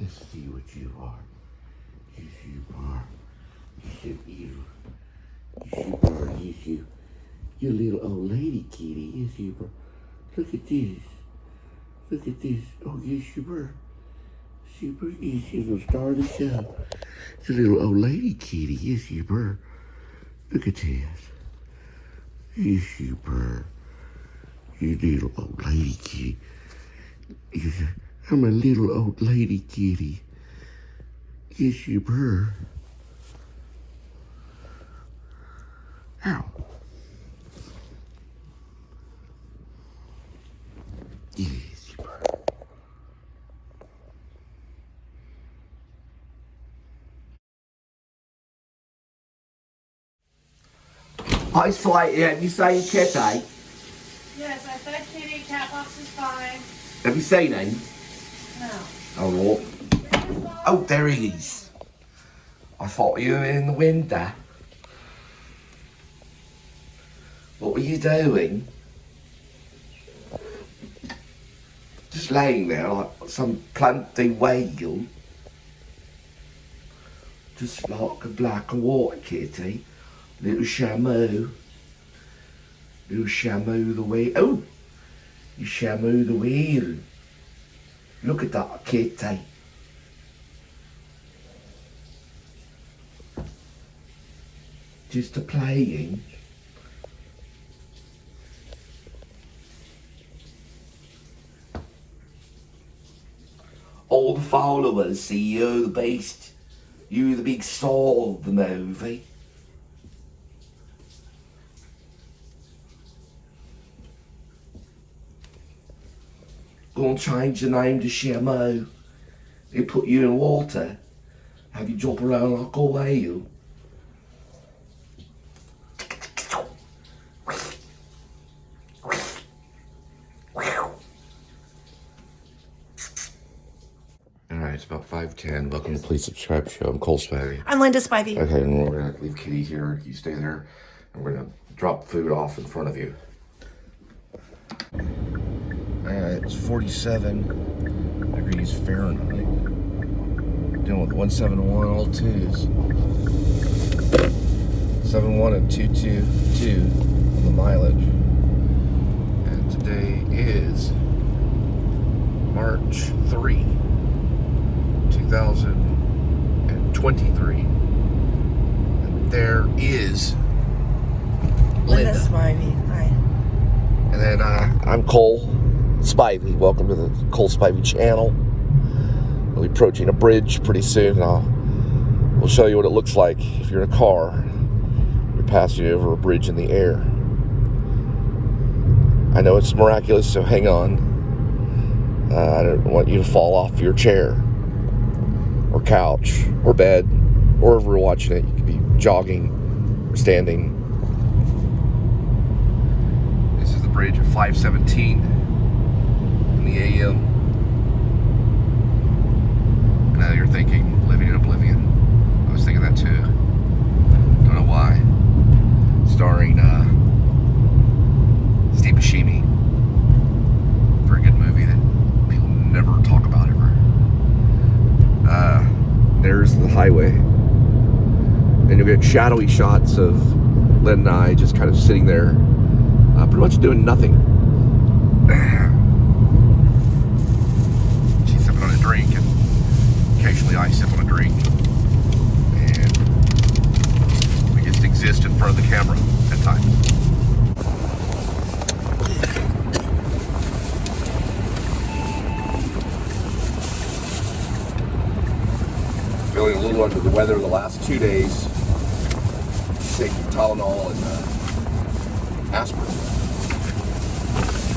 Let's see what you are. Yes, you are. Yes, you. Yes, you are. Yes, you. You little old lady kitty. Yes, you are. Look at this. Look at this. Oh, yes, you were. Super. Yes, you will star of the show. It's a little old lady kitty. Yes, you were. Look at this. Yes, you were. You little old lady kitty. Yes, I'm a little old lady kitty. Yes, you were. Ow. Yes, you were. Hi, Slightly. Have you seen Kitty? Yes, I fed Kitty. Cat box is fine. Have you seen him? No. Oh, Lord. Oh, there he is. I thought you were in the window. What were you doing? Just laying there like some planty whale. Just like a black and white kitty. Little Shamu. Little Shamu the whale. Oh! You Shamu the whale. Look at that kitty. Just a playing. All the followers see you the beast. You the big star of the movie. Gonna change the name to Shamu. They put you in water. Have you jump around like a whale. Alright, it's about 5:10. Welcome to Please Subscribe Show. I'm Cole Spivey. I'm Linda Spivey. Okay, and we're gonna leave Kitty here. You stay there. And we're gonna drop food off in front of you. It's 47 degrees Fahrenheit. Dealing with 171 all twos. 71 and 222 on the mileage. And today is March 3, 2023. And there is Linda Spivey. Hi. And then I'm Cole Spivey. Welcome to the Cole Spivey channel. We'll be approaching a bridge pretty soon, and we'll show you what it looks like if you're in a car. You're passing over a bridge in the air. I know it's miraculous, so hang on. I don't want you to fall off your chair or couch or bed, or if we're watching it, you could be jogging or standing. This is the bridge at 5:17 in the AM. And now you're thinking, living in oblivion. I was thinking that too. Don't know why. Starring Steve Buscemi. Very good movie that people never talk about ever. There's the highway. And you'll get shadowy shots of Lynn and I just kind of sitting there, pretty much doing nothing. She's sipping on a drink, and occasionally I sip on a drink. And we just exist in front of the camera at times. Feeling a little under the weather the last 2 days. Taking Tylenol and aspirin.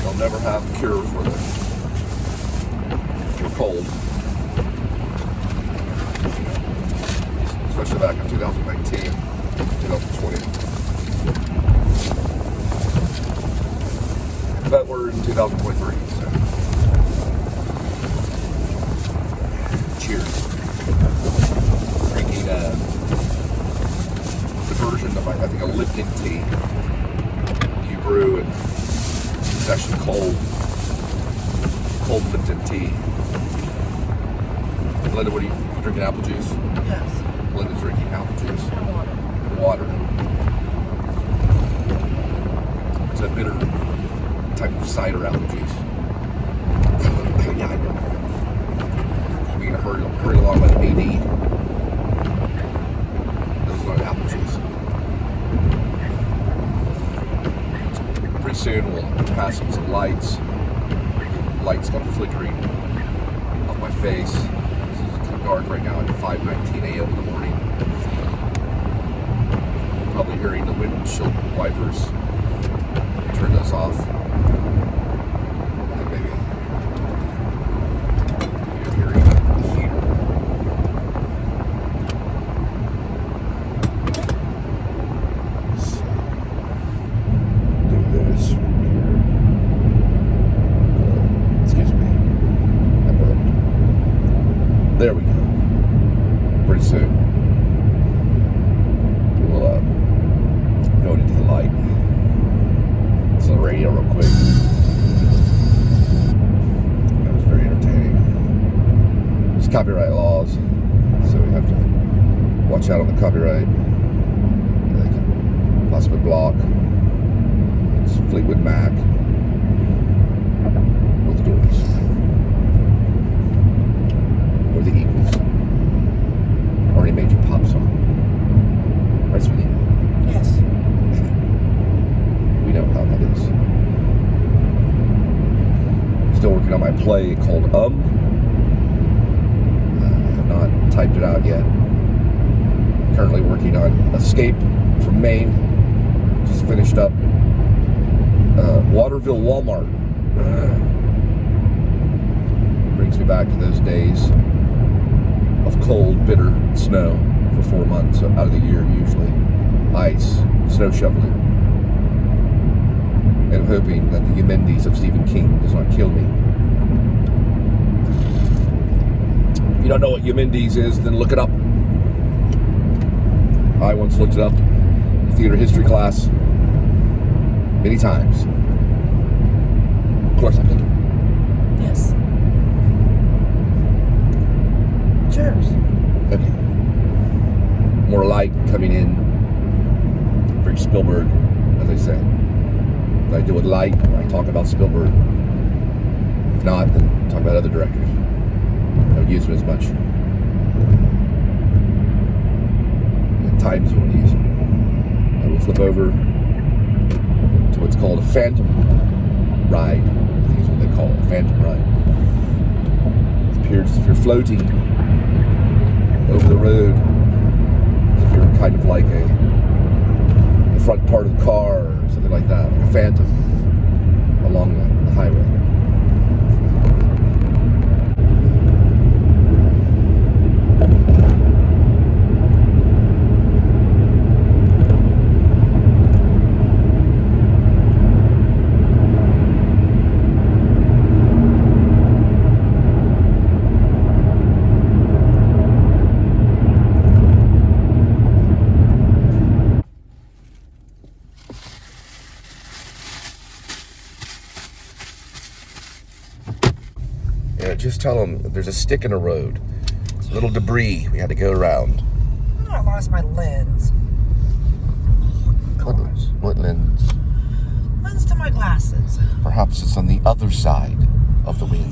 They'll never have a cure for cold. Especially back in 2019, 2020. But we're in 2023, so. Cheers. Drinking the version of, I think, a Lipton tea. You brew and it's actually cold Lipton tea. Linda, what are you drinking? Apple juice? Yes. Linda's drinking apple juice. And water. And water. It's a bitter type of cider apple juice. Yeah, I know. We're gonna hurry along by the AD. That's not apple juice. Pretty soon we'll pass some lights. Lights kind of flickering off my face. It's kind of dark right now at 5:19 a.m. in the morning. Probably hearing the windshield wipers. Turn those off. And maybe you're hearing the heater. So, do this from here. Excuse me. I burped. There we go. Pretty soon. We'll go into the light. It's on the radio real quick. That was very entertaining. There's copyright laws, so we have to watch out on the copyright. They can possibly block. It's Fleetwood Mac or the Doors or the Eagles or any major pop song. Right, sweetie? Yes. We know how that is. Still working on my play called I have not typed it out yet. Currently working on Escape from Maine. Just finished up Waterville Walmart. Brings me back to those days of cold, bitter snow for 4 months out of the year usually. Ice, snow shoveling. And hoping that the Yemendes of Stephen King does not kill me. If you don't know what Yemendes is, then look it up. I once looked it up in theater history class many times. Of course I did. Yes. Cheers. Okay. More light coming in. Very Spielberg, as I say. If I do with light, I talk about Spielberg. If not, then talk about other directors. I don't use it as much. At times when I use it. I will flip over to what's called a phantom ride. I think is what they call it, a phantom ride. It appears as if you're floating over the road, as if you're kind of like the front part of the car or something like that, like a phantom along the highway. Yeah, just tell them there's a stick in the road. A little debris we had to go around. Oh, I lost my lens. What lens? Lens to my glasses. Perhaps it's on the other side of the wheel.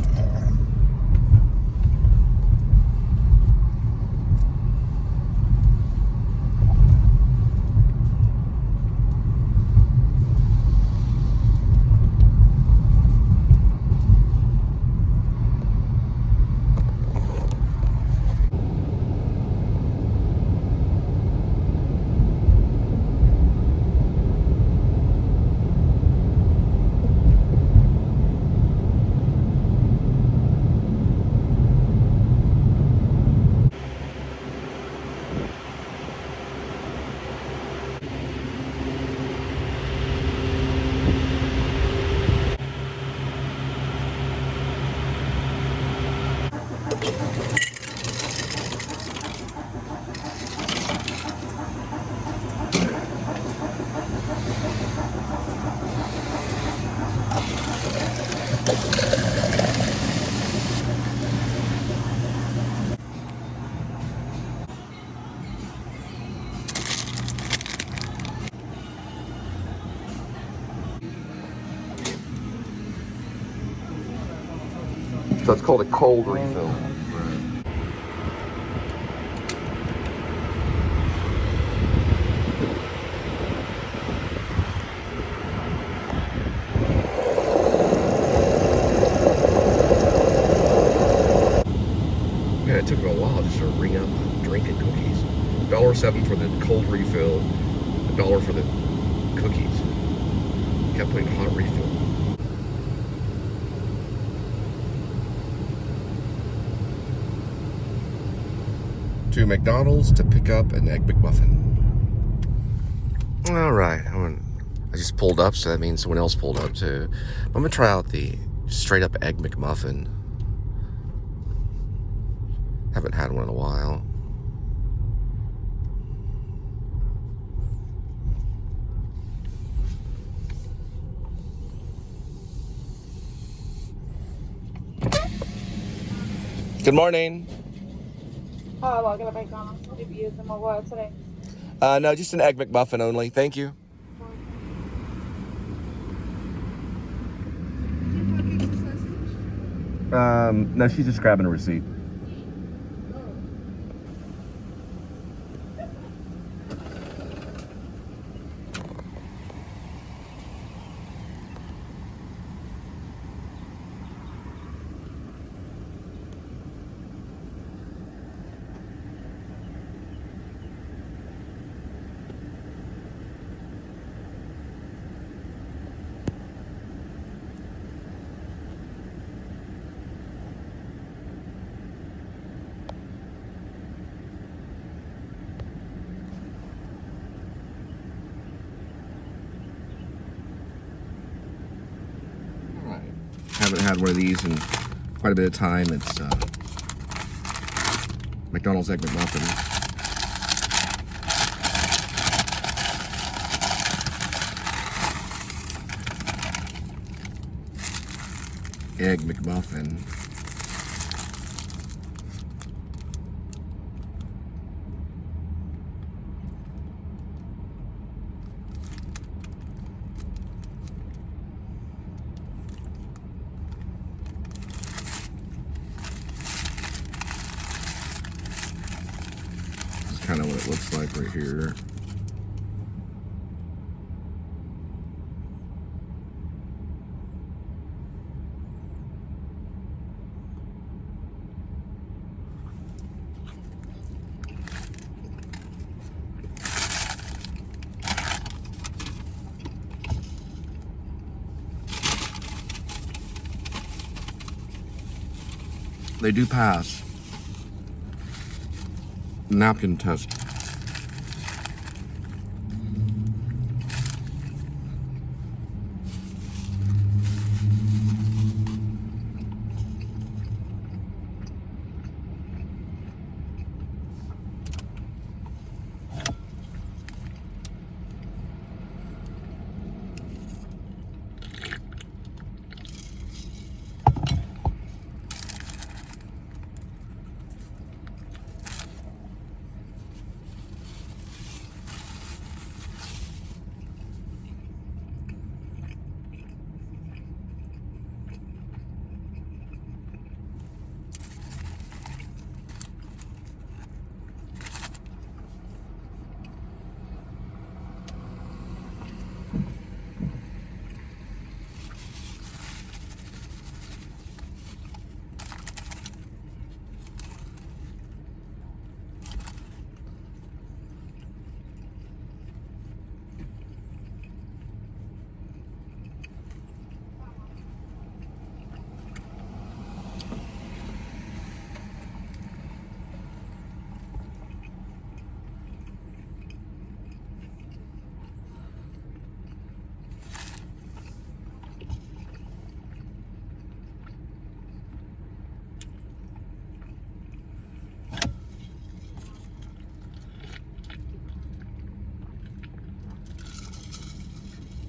So it's called a cold refill. Yeah, it took me a while just to ring up drink and cookies. $1.07 for the cold refill, $1 for the cookies. Kept putting hot refill. To McDonald's to pick up an Egg McMuffin. All right, I just pulled up, so that means someone else pulled up too. I'm gonna try out the straight up Egg McMuffin. Haven't had one in a while. Good morning. Oh, well, get a McDonald's. What did you use them or what today? No, just an Egg McMuffin only. Thank you. No, she's just grabbing a receipt. Haven't had one of these in quite a bit of time. It's McDonald's Egg McMuffin. Egg McMuffin. Kind of what it looks like right here. They do pass. Napkin test.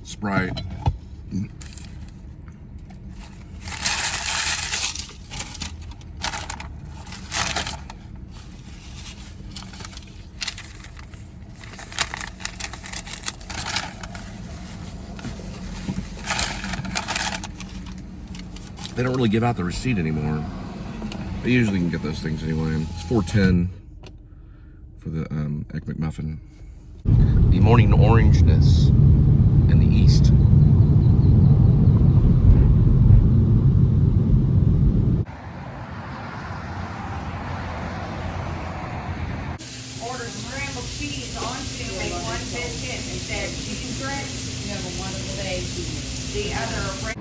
Sprite. They don't really give out the receipt anymore. They usually can get those things anyway. It's $4.10 for the egg McMuffin. The morning orangeness in the east. Ordered scrambled cheese onto a one biscuit and said cheese grits. You have a wonderful day. The other.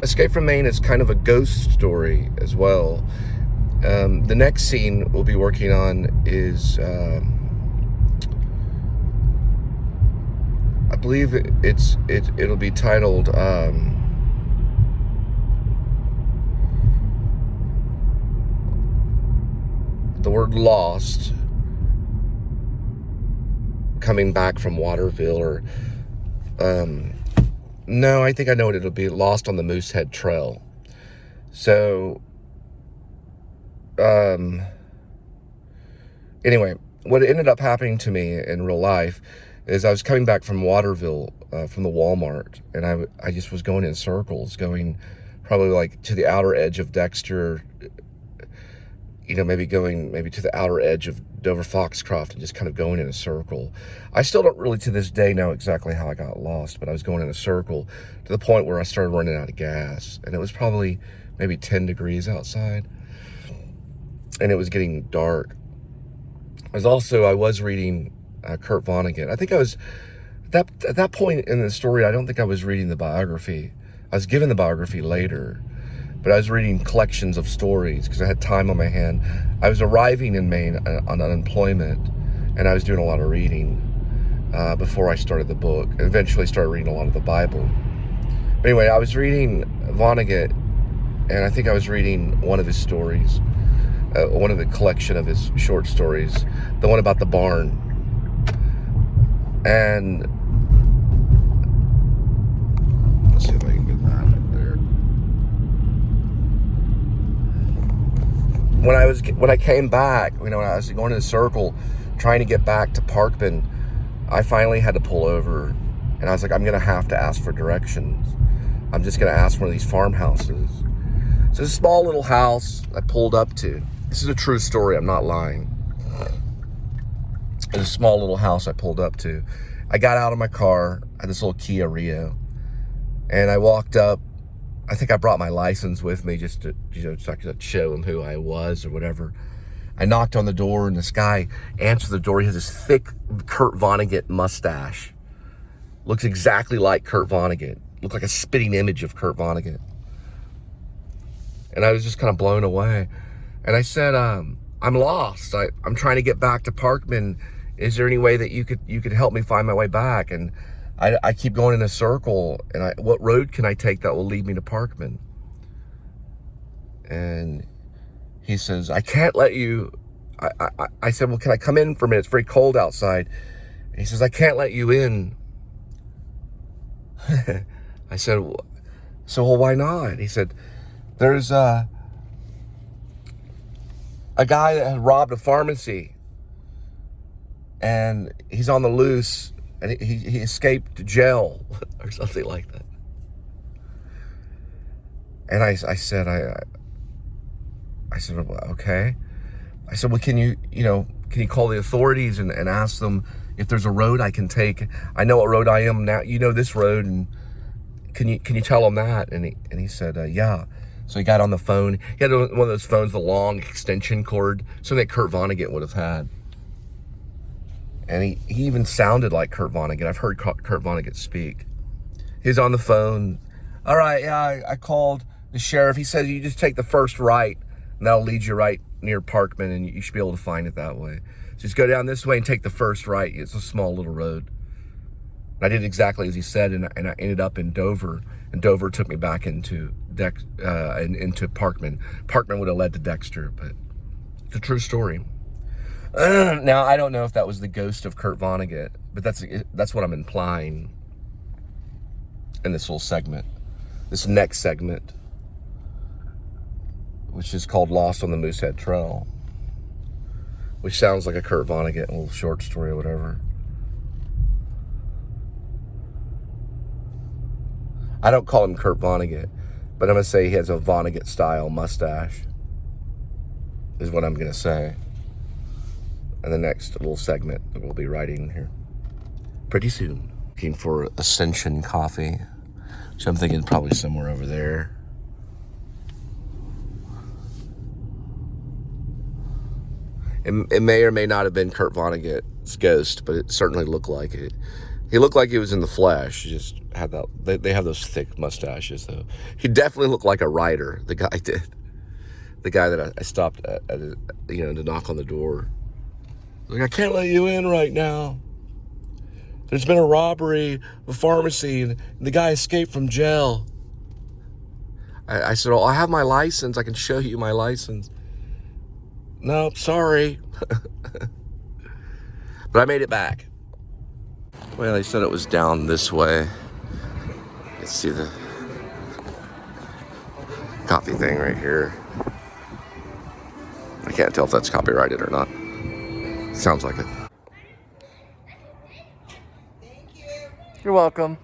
Escape from Maine is kind of a ghost story as well. The next scene we'll be working on is, I believe it'll be titled the word lost, coming back from Waterville, or No, I think I know what it'll be. Lost on the Moosehead Trail. So, anyway, what ended up happening to me in real life is I was coming back from Waterville, from the Walmart, and I just was going in circles, going probably like to the outer edge of Dexter, you know, maybe to the outer edge of Dover Foxcroft, and just kind of going in a circle. I still don't really to this day know exactly how I got lost, but I was going in a circle to the point where I started running out of gas, and it was probably maybe 10 degrees outside, and it was getting dark. I was reading Kurt Vonnegut. I think I was, at that point in the story, I don't think I was reading the biography. I was given the biography later, but I was reading collections of stories because I had time on my hand. I was arriving in Maine on unemployment, and I was doing a lot of reading before I started the book. I eventually started reading a lot of the Bible. But anyway, I was reading Vonnegut, and I think I was reading one of his stories, one of the collection of his short stories, the one about the barn. And let's see if I can get that up there. When I came back, you know, when I was going in a circle trying to get back to Parkman, I finally had to pull over, and I was like, I'm gonna have to ask for directions. I'm just gonna ask one of these farmhouses. So this small little house I pulled up to. This is a true story, I'm not lying. There's a small little house I pulled up to. I got out of my car, I had this little Kia Rio, and I walked up. I think I brought my license with me just to, you know, so I could show him who I was or whatever. I knocked on the door, and this guy answered the door. He has this thick Kurt Vonnegut mustache. Looks exactly like Kurt Vonnegut. Looked like a spitting image of Kurt Vonnegut. And I was just kind of blown away. And I said, I'm lost. I'm trying to get back to Parkman. Is there any way that you could help me find my way back? And I keep going in a circle, and what road can I take that will lead me to Parkman? And he says, I can't let you. I said, well, can I come in for a minute? It's very cold outside. And he says, I can't let you in. I said, well, why not? He said, there's a guy that had robbed a pharmacy, and he's on the loose, and he escaped jail or something like that. And I said, okay. I said, well, can you call the authorities and ask them if there's a road I can take? I know what road I am now. You know this road, and can you tell them that? And he said, yeah. So he got on the phone. He had one of those phones, the long extension cord, something that Kurt Vonnegut would have had. And he even sounded like Kurt Vonnegut. I've heard Kurt Vonnegut speak. He's on the phone. All right, yeah, I called the sheriff. He said you just take the first right, and that'll lead you right near Parkman, and you should be able to find it that way. So just go down this way and take the first right. It's a small little road. And I did exactly as he said, and I ended up in Dover, and Dover took me back into Parkman. Parkman would have led to Dexter, but it's a true story. Now, I don't know if that was the ghost of Kurt Vonnegut, but that's what I'm implying in this little segment, this next segment, which is called Lost on the Moosehead Trail, which sounds like a Kurt Vonnegut little short story or whatever. I don't call him Kurt Vonnegut, but I'm going to say he has a Vonnegut-style mustache, is what I'm going to say. And the next little segment that we'll be writing here pretty soon. Looking for Ascension Coffee, which I'm thinking probably somewhere over there. It may or may not have been Kurt Vonnegut's ghost, but it certainly looked like it. He looked like he was in the flesh. He just had that. They have those thick mustaches, though. He definitely looked like a writer. The guy did. The guy that I stopped at to knock on the door. Like, I can't let you in right now. There's been a robbery of a pharmacy, and the guy escaped from jail. I said, I have my license. I can show you my license. No, sorry. But I made it back. Well, they said it was down this way. You see the coffee thing right here. I can't tell if that's copyrighted or not. Sounds like it. Thank you. You're welcome.